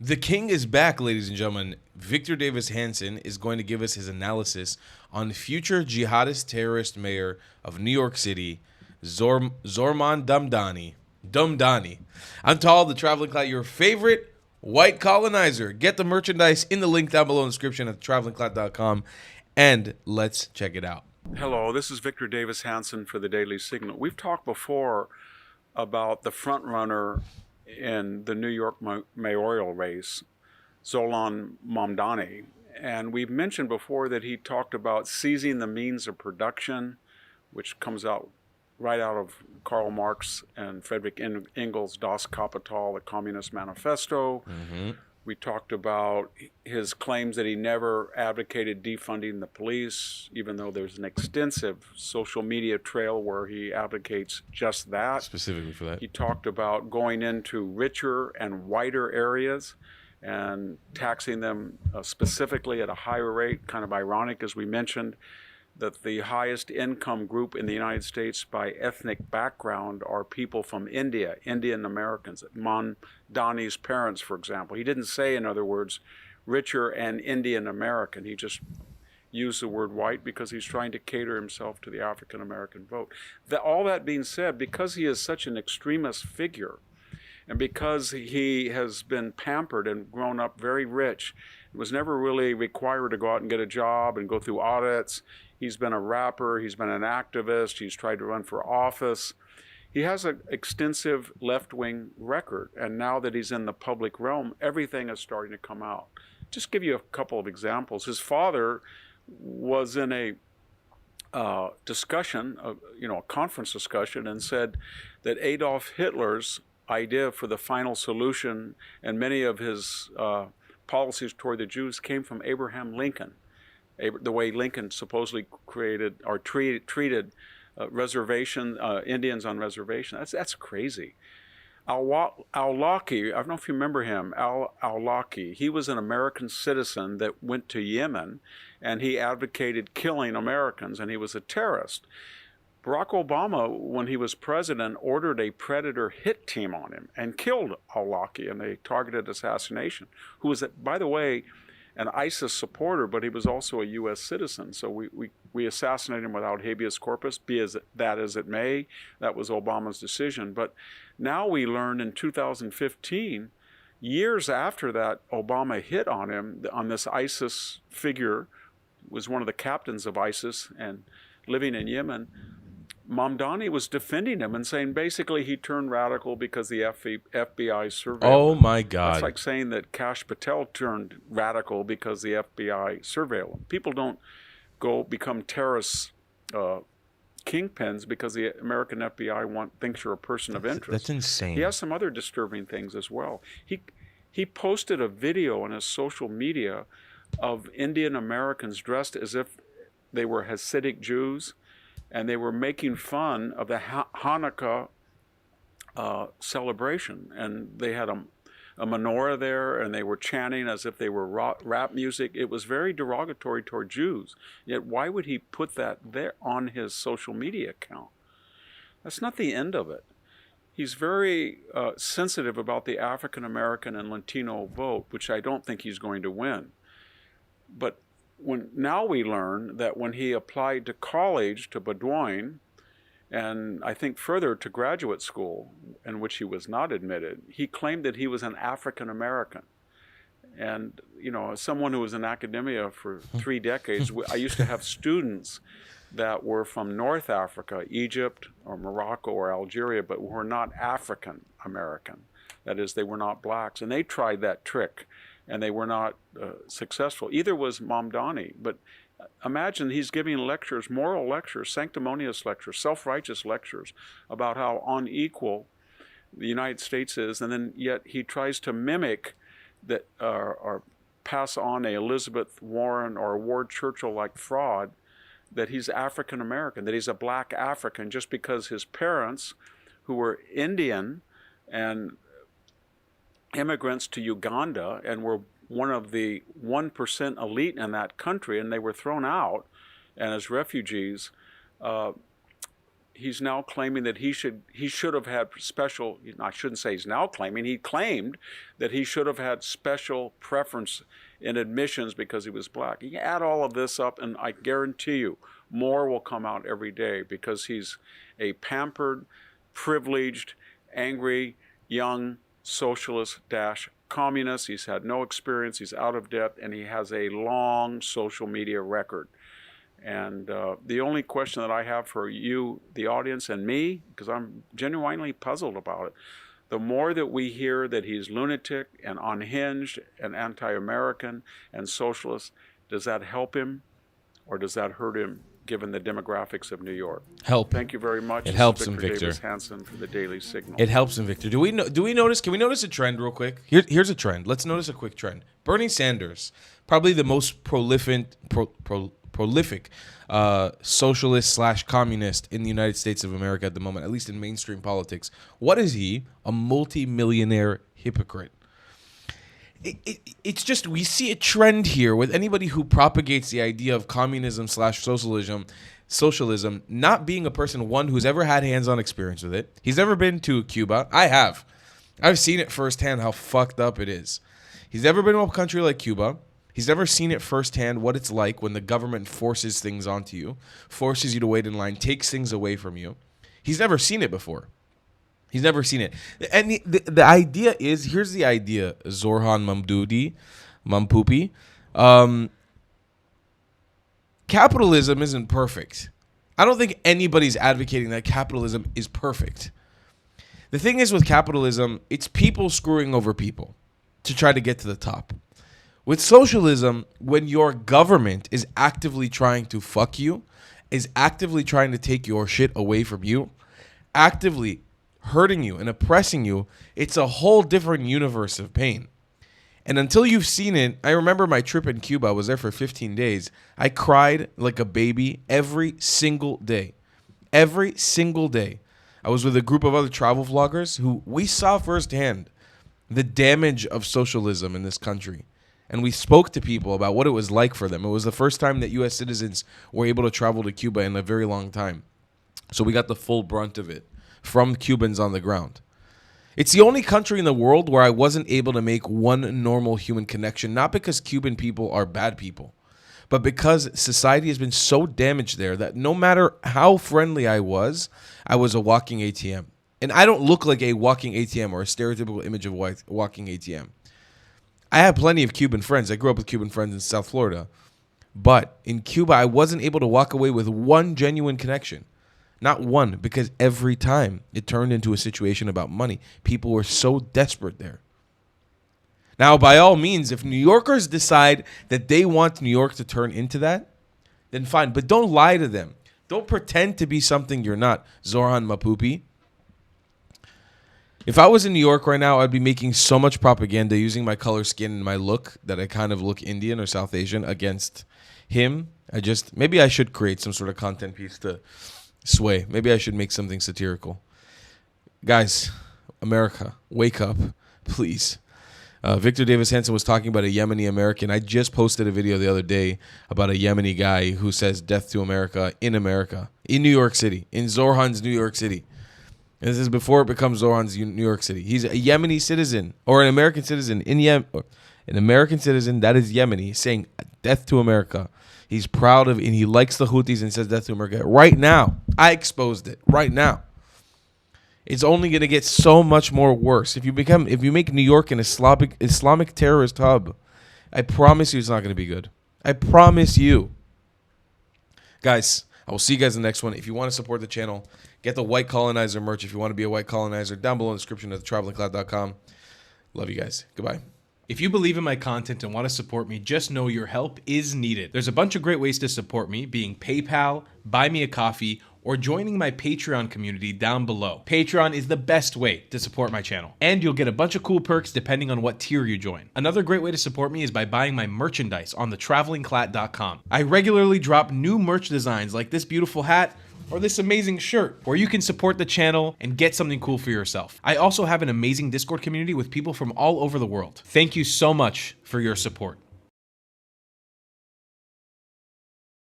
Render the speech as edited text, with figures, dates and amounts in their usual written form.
The king is back, ladies and gentlemen. Victor Davis Hanson is going to give us his analysis on future jihadist terrorist mayor of New York City, Zorman Damdani. Dumdani. I'm Tall, the traveling clout, your favorite white colonizer. Get the merchandise in the link down below in the description at travelingclout.com, and let's check it out. Hello, this is Victor Davis Hanson for the Daily Signal. We've talked before about the front runner in the New York mayoral race, Zhoran Mamdhani. And we've mentioned before that he talked about seizing the means of production, which comes out right out of Karl Marx and Friedrich Engels' Das Kapital, the Communist Manifesto. We talked about his claims that he never advocated defunding the police, even though there's an extensive social media trail where he advocates just that. Specifically for that. He talked about going into richer and whiter areas and taxing them specifically at a higher rate. Kind of ironic, as we mentioned, that the highest income group in the United States by ethnic background are people from India, Indian Americans. Mamdhani's parents, for example. He didn't say, in other words, richer and Indian American. He just used the word white because he's trying to cater himself to the African American vote. All that being said, because he is such an extremist figure, and because he has been pampered and grown up very rich, was never really required to go out and get a job and go through audits. He's been a rapper, he's been an activist, he's tried to run for office. He has an extensive left-wing record, and now that he's in the public realm, everything is starting to come out. Just give you a couple of examples. His father was in a discussion, a conference discussion, and said that Adolf Hitler's idea for the final solution and many of his policies toward the Jews came from Abraham Lincoln. The way Lincoln supposedly created or treated Indians on reservations. That's crazy. Al-Awlaki, I don't know if you remember him, Al-Awlaki. He was an American citizen that went to Yemen, and he advocated killing Americans, and he was a terrorist. Barack Obama, when he was president, ordered a Predator hit team on him and killed Al-Awlaki in a targeted assassination, who was, by the way, an ISIS supporter, but he was also a U.S. citizen. So we assassinated him without habeas corpus, be that as it may. That was Obama's decision. But now we learn in 2015, years after that Obama hit on him, on this ISIS figure, was one of the captains of ISIS and living in Yemen, Mamdhani was defending him and saying basically he turned radical because the FBI surveilled him. Oh my God. That's like saying that Kash Patel turned radical because the FBI surveilled him. People don't go become terrorist kingpins because the American FBI thinks you're a person of interest. That's insane. He has some other disturbing things as well. He posted a video on his social media of Indian Americans dressed as if they were Hasidic Jews, and they were making fun of the Hanukkah celebration. And they had a menorah there, and they were chanting as if they were rap music. It was very derogatory toward Jews. Yet why would he put that there on his social media account? That's not the end of it. He's very sensitive about the African American and Latino vote, which I don't think he's going to win. But now we learn that when he applied to college, to Bowdoin, and I think further to graduate school, in which he was not admitted, he claimed that he was an African American. And, as someone who was in academia for 3 decades, I used to have students that were from North Africa, Egypt or Morocco or Algeria, but were not African American. That is, they were not blacks. And they tried that trick, and they were not successful. Either was Mamdhani. But imagine he's giving lectures, moral lectures, sanctimonious lectures, self-righteous lectures about how unequal the United States is, and then yet he tries to mimic that or pass on a Elizabeth Warren or a Ward Churchill-like fraud that he's African American, that he's a black African, just because his parents, who were Indian and immigrants to Uganda and were one of the 1% elite in that country, and they were thrown out and as refugees. he's now claiming that he should have had special. I shouldn't say he's now claiming. He claimed that he should have had special preference in admissions because he was black. You add all of this up, and I guarantee you, more will come out every day because he's a pampered, privileged, angry, young socialist communist. He's had no experience. He's out of debt, and he has a long social media record. And the only question that I have for you, the audience, and me, because I'm genuinely puzzled about it, the more that we hear that he's lunatic and unhinged and anti-American and socialist, does that help him or does that hurt him, given the demographics of New York? Help. Thank you very much. It helps him, Victor Victor. Davis Hanson for the Daily Signal. It helps him, Victor. Do we notice? Can we notice a trend real quick? Here's a trend. Let's notice a quick trend. Bernie Sanders, probably the most prolific socialist / communist in the United States of America at the moment, at least in mainstream politics. What is he? A multi-millionaire hypocrite. It's just, we see a trend here with anybody who propagates the idea of communism / socialism not being a person, one, who's ever had hands-on experience with it. He's never been to Cuba. I have. I've seen it firsthand how fucked up it is. He's never been to a country like Cuba. He's never seen it firsthand what it's like when the government forces things onto you, forces you to wait in line, takes things away from you. He's never seen it before. He's never seen it. And the idea is, here's the idea, Zhoran Mamdhani, capitalism isn't perfect. I don't think anybody's advocating that capitalism is perfect. The thing is with capitalism, it's people screwing over people to try to get to the top. With socialism, when your government is actively trying to fuck you, is actively trying to take your shit away from you, actively hurting you and oppressing you, it's a whole different universe of pain. And until you've seen it, I remember my trip in Cuba. I was there for 15 days. I cried like a baby every single day. Every single day. I was with a group of other travel vloggers who we saw firsthand the damage of socialism in this country. And we spoke to people about what it was like for them. It was the first time that U.S. citizens were able to travel to Cuba in a very long time. So we got the full brunt of it from Cubans on the ground. It's the only country in the world where I wasn't able to make one normal human connection, not because Cuban people are bad people, but because society has been so damaged there that no matter how friendly I was a walking ATM. And I don't look like a walking ATM or a stereotypical image of a walking ATM. I have plenty of Cuban friends. I grew up with Cuban friends in South Florida. But in Cuba, I wasn't able to walk away with one genuine connection. Not one, because every time it turned into a situation about money. People were so desperate there. Now, by all means, if New Yorkers decide that they want New York to turn into that, then fine. But don't lie to them. Don't pretend to be something you're not, Zhoran Mamdhani. If I was in New York right now, I'd be making so much propaganda using my color skin and my look that I kind of look Indian or South Asian against him. Maybe I should create some sort of content piece to sway. Maybe I should make something satirical. Guys, America, wake up, please. Victor Davis Hanson was talking about a Yemeni American. I just posted a video the other day about a Yemeni guy who says death to America, in New York City, in Zhoran's New York City. And this is before it becomes Zhoran's New York City. He's a Yemeni citizen or an American citizen in Yemen. An American citizen that is Yemeni saying death to America. He's proud of, and he likes the Houthis and says death to America. Right now, I exposed it. Right now, it's only going to get so much more worse. If you make New York an Islamic terrorist hub, I promise you, it's not going to be good. I promise you, guys. I will see you guys in the next one. If you want to support the channel, get the White Colonizer merch. If you want to be a White Colonizer, down below in the description at thetravelingcloud.com. Love you guys. Goodbye. If you believe in my content and want to support me, just know your help is needed. There's a bunch of great ways to support me, being PayPal, Buy Me a Coffee, or joining my Patreon community down below. Patreon is the best way to support my channel, and you'll get a bunch of cool perks depending on what tier you join. Another great way to support me is by buying my merchandise on thetravelingclat.com. I regularly drop new merch designs like this beautiful hat, or this amazing shirt, where you can support the channel and get something cool for yourself. I also have an amazing Discord community with people from all over the world. Thank you so much for your support.